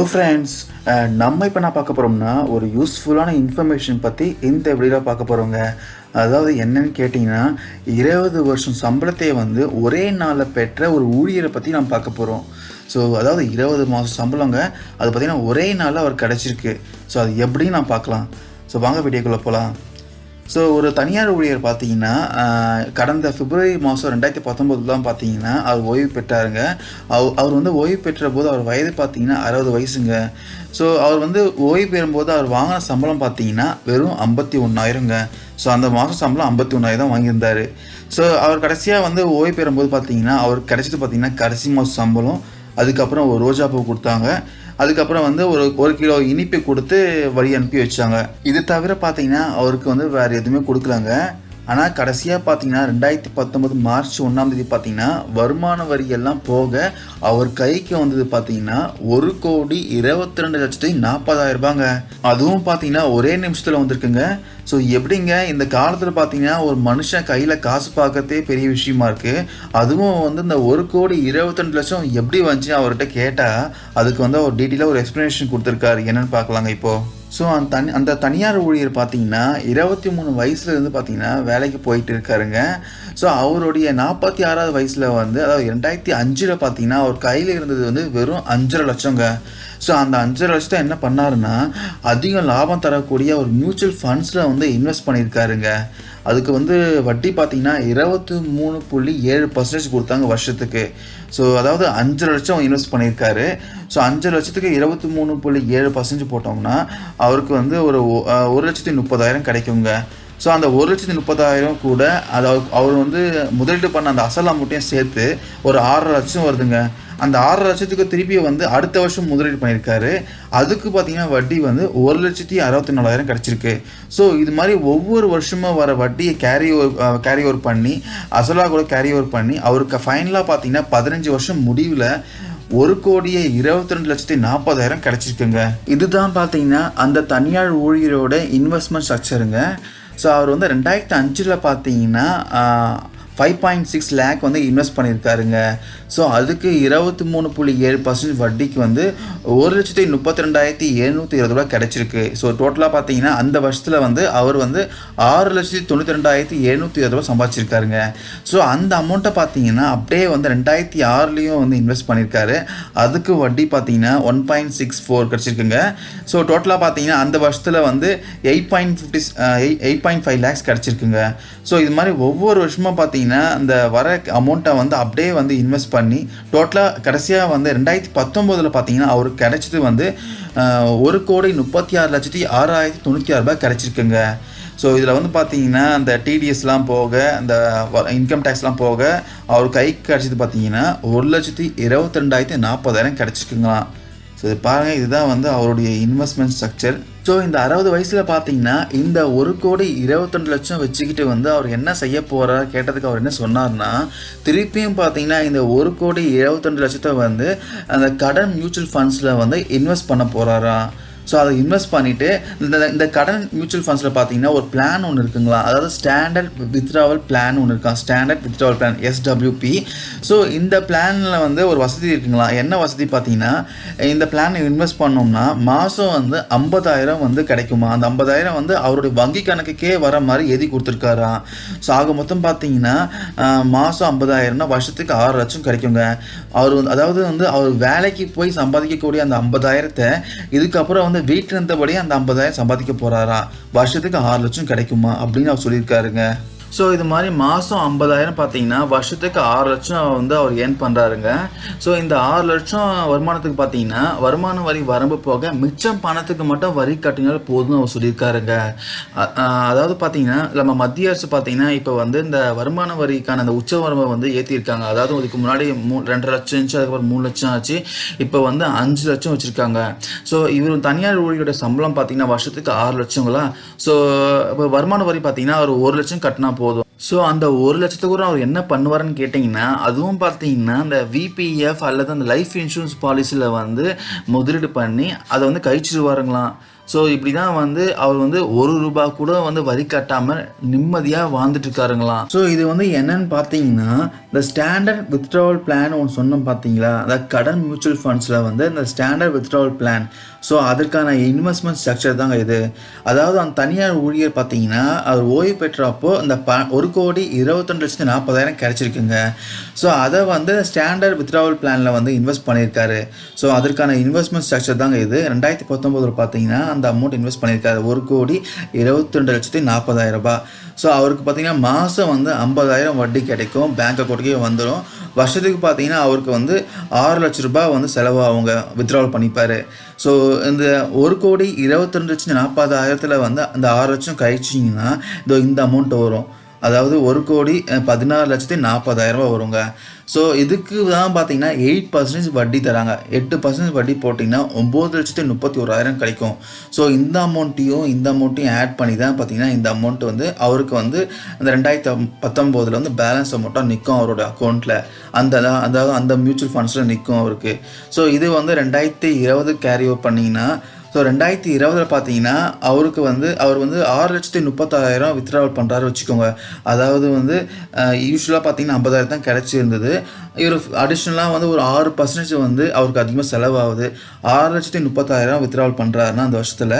Hello friends, நம்ம இப்போ நான் பார்க்க போகிறோம்னா ஒரு யூஸ்ஃபுல்லான இன்ஃபர்மேஷன் பற்றி இந்த வீடியோவில் பார்க்க போகிறோங்க. அதாவது என்னன்னு கேட்டிங்கன்னா, 20 வருஷம் சம்பளத்தை வந்து ஒரே நாளில் பெற்ற ஒரு ஊழியரை பற்றி நம்ம பார்க்க போகிறோம். ஸோ அதாவது 20 மாதம் சம்பளங்க, அது பார்த்திங்கன்னா ஒரே நாளில் அவர் கிடச்சிருக்கு. ஸோ அது எப்படின்னு நான் பார்க்கலாம். ஸோ வாங்க வீடியோக்குள்ளே போகலாம். ஸோ ஒரு தனியார் ஊழியர் பார்த்தீங்கன்னா கடந்த பிப்ரவரி மாதம் 2019 தான் பார்த்தீங்கன்னா அவர் ஓய்வு பெற்றாருங்க. அவர் வந்து ஓய்வு பெற்ற போது அவர் வயது பார்த்தீங்கன்னா 60 வயசுங்க. ஸோ அவர் வந்து ஓய்வு பெறும்போது அவர் வாங்கின சம்பளம் பார்த்தீங்கன்னா வெறும் 51,000ங்க. ஸோ அந்த மாதம் சம்பளம் 51,000 தான் வாங்கியிருந்தார். ஸோ அவர் கடைசியாக வந்து ஓய்வு பெறும்போது பார்த்தீங்கன்னா அவருக்கு கிடைச்சது பார்த்தீங்கன்னா கடைசி மாதம் சம்பளம், அதுக்கப்புறம் ஒரு ரோஜாப்பூ கொடுத்தாங்க, அதுக்கப்புறம் வந்து ஒரு கிலோ இனிப்பு கொடுத்து வழி அனுப்பி வச்சாங்க. இது தவிர பார்த்தீங்கன்னா அவருக்கு வந்து வேறு எதுவுமே கொடுக்கலாங்க. ஆனால் கடைசியாக பார்த்தீங்கன்னா 2019 மார்ச் 1 பார்த்தீங்கன்னா வருமான வரி எல்லாம் போக அவர் கைக்கு வந்தது பார்த்தீங்கன்னா 1,22,40,000 அதுவும் பார்த்தீங்கன்னா ஒரே நிமிஷத்தில் வந்திருக்குங்க. ஸோ எப்படிங்க இந்த காலத்தில் பார்த்தீங்கன்னா ஒரு மனுஷன் கையில் காசு பார்க்கறதே பெரிய விஷயமா இருக்குது. அதுவும் வந்து இந்த 1,22,00,000 எப்படி வந்துச்சு அவர்கிட்ட கேட்டால் அதுக்கு வந்து அவர் டீட்டெயிலாக ஒரு எக்ஸ்ப்ளனேஷன் கொடுத்துருக்காரு. என்னென்னு பார்க்கலாங்க இப்போது. ஸோ அந்த தனியார் ஊழியர் பார்த்தீங்கன்னா 23 வயசுலேருந்து பார்த்தீங்கன்னா வேலைக்கு போயிட்டு இருக்காருங்க. ஸோ அவருடைய 46வது வயசில் வந்து அதாவது 2005 பார்த்தீங்கன்னா அவர் கையில் இருந்தது வந்து வெறும் 5,50,000 லட்சங்க. ஸோ அந்த 5,50,000 லட்சத்தை என்ன பண்ணாருன்னா அதிகம் லாபம் தரக்கூடிய ஒரு மியூச்சுவல் ஃபண்ட்ஸில் வந்து இன்வெஸ்ட் பண்ணியிருக்காருங்க. அதுக்கு வந்து வட்டி பார்த்தீங்கன்னா 23.7% கொடுத்தாங்க வருஷத்துக்கு. ஸோ அதாவது 5,00,000 இன்வெஸ்ட் பண்ணியிருக்காரு. ஸோ 5,00,000க்கு 23.7% போட்டோம்னா அவருக்கு வந்து ஒரு 1,30,000 கிடைக்குங்க. ஸோ அந்த 1,30,000 கூட அதாவது அவர் வந்து முதலீடு பண்ண அந்த அசல் அமௌண்ட்டையும் சேர்த்து ஒரு 6,00,000 லட்சம் வருதுங்க. அந்த 6,00,000 லட்சத்துக்கு திருப்பி வந்து அடுத்த வருஷம் முதலீடு பண்ணியிருக்காரு. அதுக்கு பார்த்தீங்கன்னா வட்டி வந்து 1,64,000 கிடச்சிருக்கு. ஸோ இது மாதிரி ஒவ்வொரு வருஷமும் வர வட்டியை கேரி ஓவர் பண்ணி அசலாக கூட கேரி ஓவர் பண்ணி அவருக்கு ஃபைனலாக பார்த்தீங்கன்னா 15 வருஷம் முடிவில் 1,22,40,000 கிடச்சிருக்குங்க. இதுதான் பார்த்தீங்கன்னா அந்த தனியார் ஊழியரோட இன்வெஸ்ட்மெண்ட் ஸ்ட்ரக்சருங்க. ஸோ அவர் வந்து 2005 பார்த்தீங்கன்னா 5.6 லேக் வந்து இன்வெஸ்ட் பண்ணியிருக்காருங்க. ஸோ அதுக்கு 23.7% வட்டிக்கு வந்து 1,32,720 கிடச்சிருக்கு. ஸோ டோட்டலாக பார்த்தீங்கன்னா அந்த வருஷத்தில் வந்து அவர் வந்து 6,92,720 சம்பாதிச்சிருக்காருங்க. ஸோ அந்த அமௌண்ட்டை பார்த்தீங்கன்னா அப்படியே வந்து 2006 வந்து இன்வெஸ்ட் பண்ணியிருக்காரு. அதுக்கு வட்டி பார்த்தீங்கன்னா 1.64 கிடச்சிருக்குங்க. ஸோ டோட்டலாக பார்த்தீங்கன்னா அந்த வருஷத்தில் வந்து 8.5 லேக்ஸ் கிடச்சிருக்குங்க. ஸோ இது மாதிரி ஒவ்வொரு வருஷமாக பார்த்தீங்கன்னா அந்த வர அமௌண்ட்டை வந்து அப்படியே வந்து இன்வெஸ்ட் பண்ணி டோட்டலாக கடைசியாக வந்து 2019 பார்த்தீங்கன்னா அவருக்கு கிடைச்சது வந்து 1,36,06,096 கிடைச்சிருக்குங்க. ஸோ இதில் வந்து பார்த்தீங்கன்னா அந்த டிடிஎஸ்லாம் போக அந்த இன்கம் டேக்ஸ்லாம் போக அவர் கைக்கு கிடச்சது பார்த்தீங்கன்னா 1,22,40,000 கிடச்சிருக்குங்களாம். ஸோ இது பாருங்கள், இதுதான் வந்து அவருடைய இன்வெஸ்ட்மெண்ட் ஸ்ட்ரக்சர். ஸோ இந்த 60 வயசில் பார்த்தீங்கன்னா இந்த 1,22,00,000 வச்சுக்கிட்டு வந்து அவர் என்ன செய்ய போகிறார் கேட்டதுக்கு அவர் என்ன சொன்னார்னா, திருப்பியும் பார்த்தீங்கன்னா இந்த 1,22,00,000 வந்து அந்த கடன் மியூச்சுவல் ஃபண்ட்ஸில் வந்து இன்வெஸ்ட் பண்ண போகிறாராம். ஸோ அதை இன்வெஸ்ட் பண்ணிவிட்டு இந்த கடன் மியூச்சுவல் ஃபண்ட்ஸில் பார்த்தீங்கன்னா ஒரு பிளான் ஒன்று இருக்குங்களா, அதாவது ஸ்டாண்டர்ட் வித்ட்ராவல் பிளான் ஒன்று இருக்கா, standard withdrawal plan SWP. So இந்த பிளானில் வந்து ஒரு வசதி இருக்குங்களா. என்ன வசதி பார்த்தீங்கன்னா இந்த பிளான் இன்வெஸ்ட் பண்ணோம்னா மாதம் வந்து 50,000 வந்து கிடைக்குமா. அந்த 50,000 வந்து அவருடைய வங்கி கணக்குக்கே வர மாதிரி எழுதி கொடுத்துருக்காராம். ஸோ ஆக மொத்தம் பார்த்தீங்கன்னா மாதம் 50,000னா வருஷத்துக்கு 6 லட்சம் கிடைக்குங்க. அவர் வந்து அதாவது வந்து அவர் வேலைக்கு போய் சம்பாதிக்கக்கூடிய அந்த 50,000 இதுக்கப்புறம் வந்து வீட்டில் இருந்தபடியே அந்த 50,000 சம்பாதிக்க போகிறாரா, வருஷத்துக்கு 6 லட்சம் கிடைக்குமா அப்படின்னு அவர் சொல்லியிருக்காருங்க. ஸோ இது மாதிரி மாதம் 50,000 பார்த்தீங்கன்னா வருஷத்துக்கு 6 லட்சம் வந்து அவர் ஏர்ன் பண்ணுறாருங்க. ஸோ இந்த 6 லட்சம் வருமானத்துக்கு பார்த்தீங்கன்னா வருமான வரி வரம்பு போக மிச்சம் பணத்துக்கு மட்டும் வரி கட்டினால் போதும்னு அவர் சொல்லியிருக்காருங்க. அதாவது பார்த்தீங்கன்னா நம்ம மத்திய அரசு பார்த்தீங்கன்னா இப்போ வந்து இந்த வருமான வரிக்கான அந்த உச்ச வரம்பை வந்து ஏற்றிருக்காங்க. அதாவது இதுக்கு முன்னாடி 2.5 லட்சம் இருந்துச்சு, அதுக்கப்புறம் 3 லட்சம் ஆச்சு, இப்போ வந்து 5 லட்சம் வச்சுருக்காங்க. ஸோ இவர் தனியார் ஊழியரோட சம்பளம் பார்த்தீங்கன்னா வருஷத்துக்கு 6 லட்சங்களா. ஸோ இப்போ வருமான வரி பார்த்தீங்கன்னா ஒரு 1 லட்சம் கட்டினா போதும். ஸோ அந்த 1 லட்சத்துக்கு கூட அவர் என்ன பண்ணுவார்னு கேட்டிங்கன்னா, அதுவும் பார்த்தீங்கன்னா இந்த VPF அல்லது அந்த லைஃப் இன்சூரன்ஸ் பாலிசியில் வந்து முதலீடு பண்ணி அதை வந்து கழிச்சிடுவாருங்களாம். ஸோ இப்படி தான் வந்து அவர் வந்து ₹1 கூட வந்து வரி கட்டாமல் நிம்மதியாக வாழ்ந்துட்டு இருக்காருங்களாம். ஸோ இது வந்து என்னன்னு பார்த்தீங்கன்னா இந்த ஸ்டாண்டர்ட் வித்ட்ராவல் பிளான் ஒன்று சொன்னோம் பார்த்தீங்களா, அதாவது கடன் மியூச்சுவல் ஃபண்ட்ஸில் வந்து இந்த ஸ்டாண்டர்ட் வித்ட்ராவல் பிளான். ஸோ அதற்கான இன்வெஸ்ட்மெண்ட் ஸ்ட்ரக்சர் தாங்க இது. அதாவது அந்த தனியார் ஊழியர் பார்த்தீங்கன்னா அவர் ஓய்வு பெற்றப்போ இந்த 1,22,40,000 கிடச்சிருக்குங்க. ஸோ அதை வந்து ஸ்டாண்டர்ட் வித்ட்ராவல் பிளானில் வந்து இன்வெஸ்ட் பண்ணியிருக்காரு. ஸோ அதற்கான இன்வெஸ்ட்மெண்ட் ஸ்ட்ரக்சர் தாங்க இது. 2019 பார்த்தீங்கன்னா அந்த அமௌண்ட் இன்வெஸ்ட் பண்ணியிருக்காரு, 1,22,40,000 ரூபாய். ஸோ அவருக்கு பார்த்தீங்கன்னா மாதம் வந்து 50,000 வட்டி கிடைக்கும், பேங்க் அக்கௌண்ட்டுக்கே வந்துடும். வருஷத்துக்கு பார்த்தீங்கன்னா அவருக்கு வந்து 6 லட்ச ரூபாய் வந்து செலவு அவங்க வித்ட்ராவல் பண்ணிப்பார். ஸோ இந்த 1,22,40,000 வந்து அந்த 6 லட்சம் கழிச்சிங்கன்னா இந்த அமௌண்ட் வரும். அதாவது 1,16,40,000 வருங்க. ஸோ இதுக்கு தான் பார்த்தீங்கன்னா 8% வட்டி தராங்க. 8% வட்டி போட்டிங்கன்னா 9,31,000 கிடைக்கும். ஸோ இந்த அமௌண்ட்டையும் ஆட் பண்ணி தான் பார்த்தீங்கன்னா இந்த அமௌண்ட் வந்து அவருக்கு வந்து அந்த 2019 வந்து பேலன்ஸ் அமௌண்ட்டாக நிற்கும் அவரோட அக்கௌண்ட்டில். அதாவது அந்த மியூச்சுவல் ஃபண்ட்ஸில் நிற்கும் அவருக்கு. ஸோ இது வந்து 2020 கேரி ஓவர் பண்ணிங்கன்னா, ஸோ 2020 பார்த்தீங்கன்னா அவர் வந்து 6,36,000 வித்ட்ராவல் பண்ணுறாரு வச்சுக்கோங்க. அதாவது வந்து யூஸ்வலாக பார்த்தீங்கன்னா 50,000 தான் கிடச்சிருந்தது. இவர் அடிஷ்னலாக வந்து ஒரு 6% வந்து அவருக்கு அதிகமாக செலவாகுது. 6,36,000 வித்ட்ராவல் பண்ணுறாருன்னா அந்த வருஷத்தில்.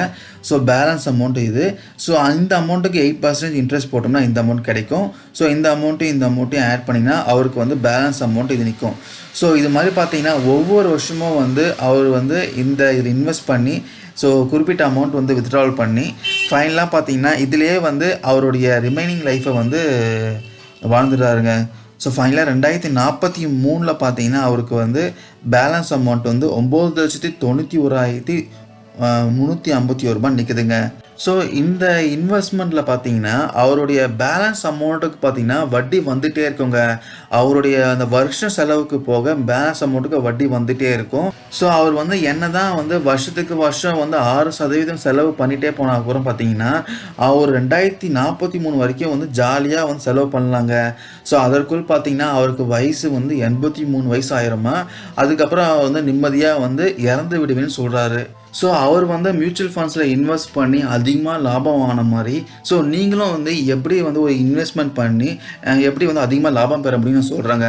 ஸோ பேலன்ஸ் அமௌண்ட் இது. ஸோ அந்த அமௌண்ட்டுக்கு 8% இன்ட்ரெஸ்ட் போட்டோம்னா இந்த அமௌண்ட் கிடைக்கும். ஸோ இந்த அமௌண்ட்டையும் ஆட் பண்ணிங்கன்னா அவருக்கு வந்து பேலன்ஸ் அமௌண்ட் இது நிற்கும். ஸோ இது மாதிரி பார்த்தீங்கன்னா ஒவ்வொரு வருஷமும் வந்து அவர் வந்து இது இன்வெஸ்ட் பண்ணி ஸோ குறிப்பிட்ட அமௌண்ட் வந்து வித்ட்ராவல் பண்ணி ஃபைனலாக பார்த்தீங்கன்னா இதிலேயே வந்து அவருடைய ரிமைனிங் லைஃப்பை வந்து வாழ்ந்துடுறாருங்க. ஸோ ஃபைனலாக 2043 பார்த்தீங்கன்னா அவருக்கு வந்து பேலன்ஸ் அமௌண்ட் வந்து 9,91,351 ரூபாய் நிற்குதுங்க. ஸோ இந்த இன்வெஸ்ட்மெண்ட்டில் பார்த்தீங்கன்னா அவருடைய பேலன்ஸ் அமௌண்ட்டுக்கு பார்த்தீங்கன்னா வட்டி வந்துகிட்டே இருக்குங்க. அவருடைய அந்த வருஷ செலவுக்கு போக பேலன்ஸ் அமௌண்ட்டுக்கு வட்டி வந்துகிட்டே இருக்கும். ஸோ அவர் வந்து என்ன தான் வந்து வருஷத்துக்கு வருஷம் வந்து 6% செலவு பண்ணிகிட்டே போனால் கூட பார்த்தீங்கன்னா அவர் 2043 வரைக்கும் வந்து ஜாலியாக வந்து செலவு பண்ணலாங்க. ஸோ அதற்குள் பார்த்தீங்கன்னா அவருக்கு வயசு வந்து 83 வயசு ஆயிருமா. அதுக்கப்புறம் அவர் வந்து நிம்மதியாக வந்து இறந்து விடுவேன்னு சொல்கிறாரு. ஸோ அவர் வந்து மியூச்சுவல் ஃபண்ட்ஸில் இன்வெஸ்ட் பண்ணி அதிகமாக லாபம் வாங்கின மாதிரி, ஸோ நீங்களும் வந்து எப்படி வந்து ஒரு இன்வெஸ்ட்மெண்ட் பண்ணி எப்படி வந்து அதிகமாக லாபம் பெற முடியும்னு சொல்கிறாங்க.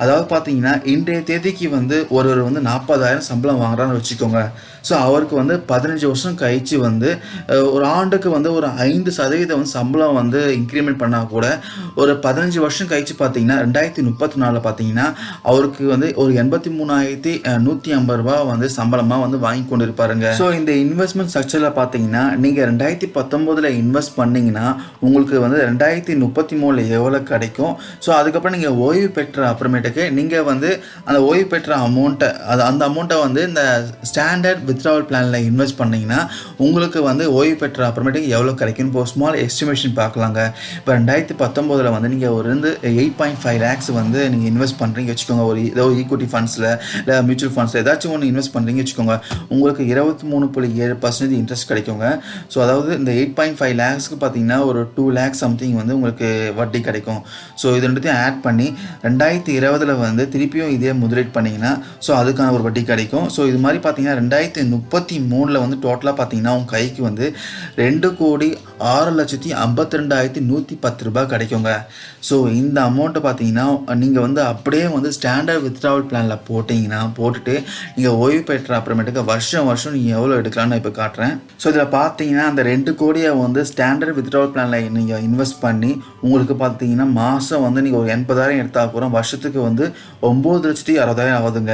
அதாவது பார்த்தீங்கன்னா இன்றைய தேதிக்கு வந்து ஒருவர் வந்து 40,000 சம்பளம் வாங்குறான்னு வச்சுக்கோங்க. ஸோ அவருக்கு வந்து 15 வருஷம் கழித்து வந்து ஒரு ஆண்டுக்கு வந்து ஒரு 5% வந்து சம்பளம் வந்து இன்க்ரிமெண்ட் பண்ணால் கூட ஒரு 15 வருஷம் கழித்து பார்த்தீங்கன்னா 2034 பார்த்தீங்கன்னா அவருக்கு வந்து ஒரு 83,150 ரூபா வந்து சம்பளமாக வந்து வாங்கி கொண்டு இருப்பாருங்க. ஸோ இந்த இன்வெஸ்ட்மெண்ட் ஸ்ட்ரக்சரில் பார்த்தீங்கன்னா நீங்கள் 2019 இன்வெஸ்ட் பண்ணிங்கன்னா உங்களுக்கு வந்து 2033 எவ்வளோ கிடைக்கும். ஸோ அதுக்கப்புறம் நீங்கள் ஓய்வு பெற்ற அப்புறமேட்டுக்கு நீங்கள் வந்து அந்த ஓய்வு பெற்ற அமௌண்ட்டை அந்த அமௌண்ட்டை வந்து இந்த ஸ்டாண்டர்ட் வித்ட்ராவல் பிளானில் இன்வெஸ்ட் பண்ணிங்கன்னா உங்களுக்கு வந்து ஓய்வு பெற்ற அப்புறமேட்டுக்கு எவ்வளோ கிடைக்கும் இப்போ ஸ்மால் எஸ்டிமேஷன் பார்க்கலாங்க. இப்போ 2019 வந்து நீங்கள் ஒரு 8.5 lakhs வந்து நீங்கள் இன்வெஸ்ட் பண்ணுறீங்க வச்சுக்கோங்க. ஏதோ ஈக்விட்டி ஃபண்ட்ஸில் இல்லை மியூச்சுவல் ஃபண்ட்ஸில் ஏதாச்சும் ஒன்று இன்வெஸ்ட் பண்ணுறீங்க வச்சுக்கோங்க. உங்களுக்கு 23.7% இன்ட்ரெஸ்ட் கிடைக்குங்க. ஸோ அதாவது இந்த 8.5 lakhsக்கு பார்த்தீங்கன்னா ஒரு 2 lakhs சம்திங் வந்து உங்களுக்கு வட்டி கிடைக்கும். ஸோ இது ரெண்டுத்தையும் ஆட் பண்ணி 2020 வந்து திருப்பியும் இதே முதலீடு பண்ணிங்கன்னா ஸோ அதுக்கான ஒரு வட்டி கிடைக்கும். ஸோ இது மாதிரி பார்த்தீங்கன்னா 2033 வந்து டோட்டலாக பார்த்தீங்கன்னா உங்கள் கைக்கு வந்து 2,06,52,110 ரூபாய் கிடைக்குங்க. ஸோ இந்த அமௌண்ட்டை பார்த்தீங்கன்னா நீங்கள் வந்து அப்படியே வந்து ஸ்டாண்டர்ட் வித்ட்ராவல் பிளானில் போட்டுட்டு நீங்கள் ஓய்வு பெற்ற அப்புறமேட்டுக்கு வருஷம் நீங்கள் எவ்வளோ எடுக்கலாம்னு நான் இப்போ காட்டுறேன். ஸோ இதில் பார்த்தீங்கன்னா அந்த 2 கோடியை வந்து ஸ்டாண்டர்ட் வித்ட்ராவல் பிளானில் நீங்கள் இன்வெஸ்ட் பண்ணி உங்களுக்கு பார்த்தீங்கன்னா மாதம் வந்து நீங்கள் ஒரு 80,000 எடுத்தால் கூட வருஷத்துக்கு வந்து 9,60,000 ஆகுதுங்க.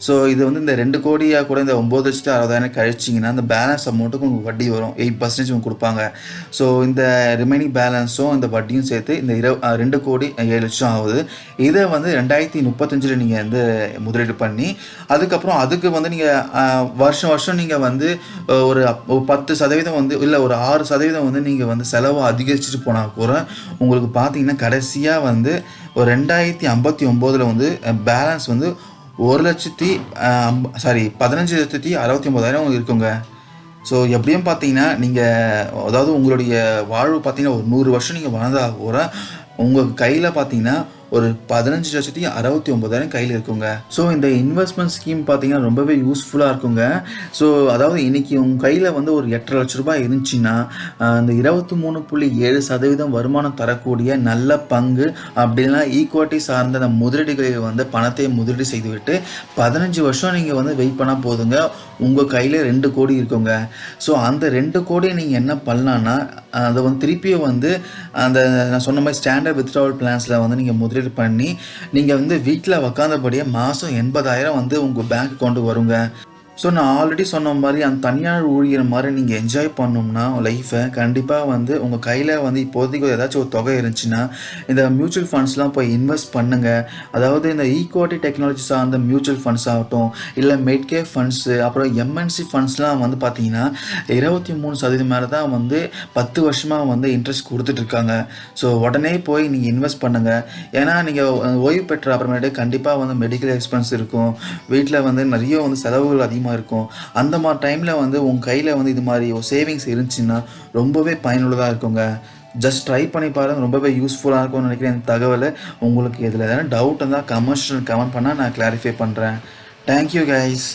ஸோ இது வந்து இந்த 2 கோடியாக கூட இந்த 9,60,000 கழிச்சிங்கன்னா அந்த பேலன்ஸ் அமௌண்ட்டுக்கு உங்களுக்கு வட்டி வரும், 8% உங்களுக்கு கொடுப்பாங்க. ஸோ இந்த ரிமைனிங் பேலன்ஸும் இந்த வட்டியும் சேர்த்து இந்த 2,07,00,000 ஆகுது. இதை வந்து 2035 நீங்கள் வந்து முதலீடு பண்ணி அதுக்கப்புறம் அதுக்கு வந்து நீங்கள் வருஷம் நீங்கள் வந்து ஒரு 10% வந்து இல்லை ஒரு 6% வந்து நீங்கள் வந்து செலவு அதிகரிச்சுட்டு போனால் கூட உங்களுக்கு பார்த்தீங்கன்னா கடைசியாக வந்து ஒரு 2059 வந்து பேலன்ஸ் வந்து 15,69,000 இருக்குங்க. ஸோ எப்படியும் பார்த்தீங்கன்னா நீங்கள் அதாவது உங்களுடைய வாழ்வு பார்த்தீங்கன்னா ஒரு 100 வருஷம் நீங்கள் வாழ்ந்தா கூட உங்கள் கையில் பார்த்தீங்கன்னா ஒரு 15,69,000 கையில் இருக்குங்க. ஸோ இந்த இன்வெஸ்ட்மெண்ட் ஸ்கீம் பார்த்தீங்கன்னா ரொம்பவே யூஸ்ஃபுல்லாக இருக்குங்க. ஸோ அதாவது இன்னைக்கு உங்கள் கையில் வந்து ஒரு 8,00,000 ரூபாய் இருந்துச்சுன்னா அந்த 23.7% வருமானம் தரக்கூடிய நல்ல பங்கு அப்படின்னா ஈக்விட்டி சார்ந்த அந்த முதலீடுகளில் வந்து பணத்தை முதலீடு செய்துவிட்டு 15 வருஷம் நீங்கள் வந்து வெயிட் பண்ணால் போதுங்க. உங்கள் கையில் 2 கோடி இருக்குங்க. ஸோ அந்த 2 கோடி நீங்கள் என்ன பண்ணலான்னா அதை வந்து திருப்பியும் வந்து அந்த நான் சொன்ன மாதிரி ஸ்டாண்டர்ட் வித்ட்ராவல் பிளான்ஸில் வந்து நீங்கள் முதலீடு பண்ணி நீங்கள் வந்து வீட்டில் உக்காந்தபடியே மாதம் 80,000 வந்து உங்கள் பேங்க் அக்கௌண்ட்டுக்கு வருங்க. ஸோ நான் ஆல்ரெடி சொன்ன மாதிரி அந்த தனியார் ஊழியர் மாதிரி நீங்கள் என்ஜாய் பண்ணோம்னா லைஃப்பை கண்டிப்பாக வந்து உங்கள் கையில் வந்து இப்போதைக்கு ஏதாச்சும் ஒரு தொகை இருந்துச்சுன்னா இந்த மியூச்சுவல் ஃபண்ட்ஸ்லாம் போய் இன்வெஸ்ட் பண்ணுங்கள். அதாவது இந்த ஈக்விட்டி டெக்னாலஜி சார்ந்த மியூச்சுவல் ஃபண்ட்ஸ் ஆகட்டும், இல்லை மெட்கே ஃபண்ட்ஸு, அப்புறம் எம்என்சி ஃபண்ட்ஸ்லாம் வந்து பார்த்தீங்கன்னா 23% மேலே தான் வந்து 10 வருஷமாக வந்து இன்ட்ரெஸ்ட் கொடுத்துட்ருக்காங்க. ஸோ உடனே போய் நீங்கள் இன்வெஸ்ட் பண்ணுங்கள். ஏன்னா நீங்கள் ஓய்வு பெற்ற அப்புறமேட்டு கண்டிப்பாக வந்து மெடிக்கல் எக்ஸ்பென்ஸ் இருக்கும், வீட்டில் வந்து நிறைய வந்து செலவுகள் அதிகமாக இருக்கும். அந்த மாதிரி டைமில் வந்து உங்கள் கையில் வந்து இது மாதிரி ஒரு சேவிங்ஸ் இருந்துச்சுன்னா ரொம்பவே பயனுள்ளதாக இருக்குங்க. ஜஸ்ட் ட்ரை பண்ணி பாருங்கள், ரொம்பவே யூஸ்ஃபுல்லாக இருக்கும்னு நினைக்கிறேன். இந்த தகவல் உங்களுக்கு இதில் எதனா டவுட் இருந்தால் கமெண்ட் பண்ணால் நான் கிளாரிஃபை பண்ணுறேன். Thank you guys.